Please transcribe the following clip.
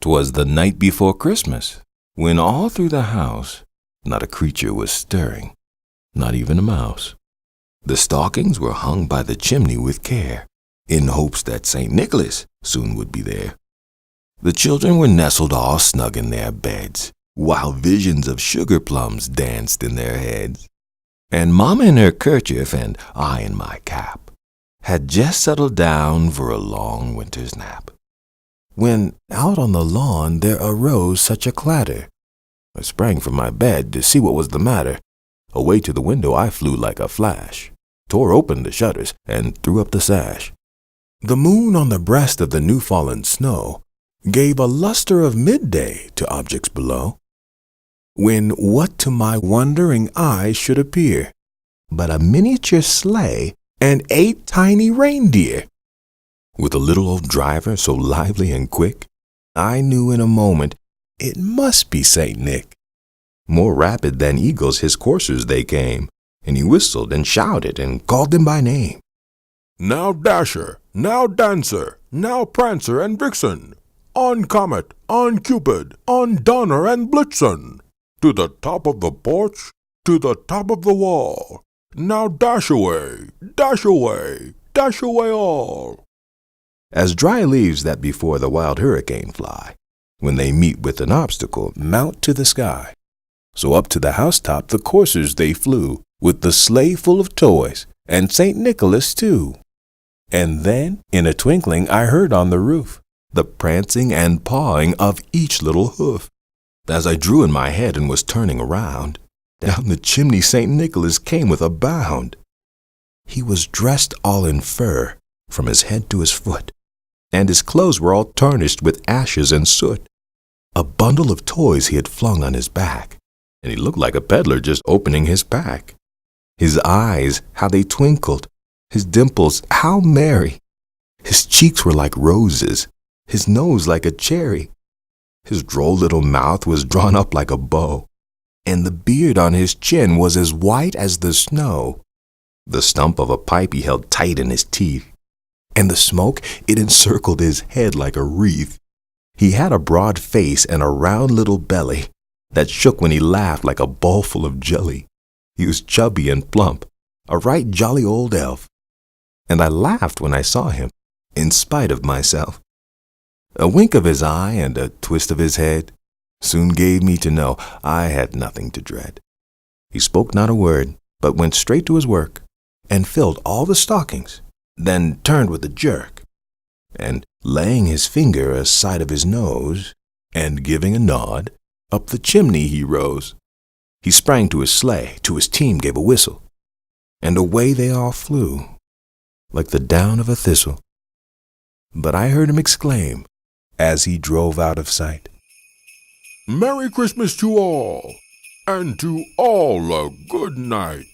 'Twas the night before Christmas, when all through the house not a creature was stirring, not even a mouse. The stockings were hung by the chimney with care, in hopes that St. Nicholas soon would be there. The children were nestled all snug in their beds, while visions of sugar plums danced in their heads. And Mama in her kerchief and I in my cap had just settled down for a long winter's nap, when out on the lawn there arose such a clatter. I sprang from my bed to see what was the matter. Away to the window I flew like a flash, tore open the shutters, and threw up the sash. The moon on the breast of the new-fallen snow gave a luster of midday to objects below, when what to my wondering eyes should appear but a miniature sleigh and 8 tiny reindeer. With a little old driver so lively and quick, I knew in a moment it must be St. Nick. More rapid than eagles his coursers they came, and he whistled and shouted and called them by name. Now Dasher, now Dancer, now Prancer and Vixen, on Comet, on Cupid, on Donner and Blitzen, to the top of the porch, to the top of the wall. Now dash away, dash away, dash away all. As dry leaves that before the wild hurricane fly, when they meet with an obstacle, mount to the sky, so up to the housetop the coursers they flew, with the sleigh full of toys, and St. Nicholas too. And then, in a twinkling, I heard on the roof the prancing and pawing of each little hoof. As I drew in my head and was turning around, down the chimney St. Nicholas came with a bound. He was dressed all in fur, from his head to his foot, and his clothes were all tarnished with ashes and soot. A bundle of toys he had flung on his back, and he looked like a peddler just opening his pack. His eyes, how they twinkled, his dimples, how merry. His cheeks were like roses, his nose like a cherry. His droll little mouth was drawn up like a bow, and the beard on his chin was as white as the snow. The stump of a pipe he held tight in his teeth, and the smoke, it encircled his head like a wreath. He had a broad face and a round little belly that shook when he laughed like a bowl full of jelly. He was chubby and plump, a right jolly old elf, and I laughed when I saw him, in spite of myself. A wink of his eye and a twist of his head soon gave me to know I had nothing to dread. He spoke not a word, but went straight to his work, and filled all the stockings, then turned with a jerk, and laying his finger aside of his nose, and giving a nod, up the chimney he rose. He sprang to his sleigh, to his team gave a whistle, and away they all flew, like the down of a thistle. But I heard him exclaim, as he drove out of sight, Merry Christmas to all, and to all a good night.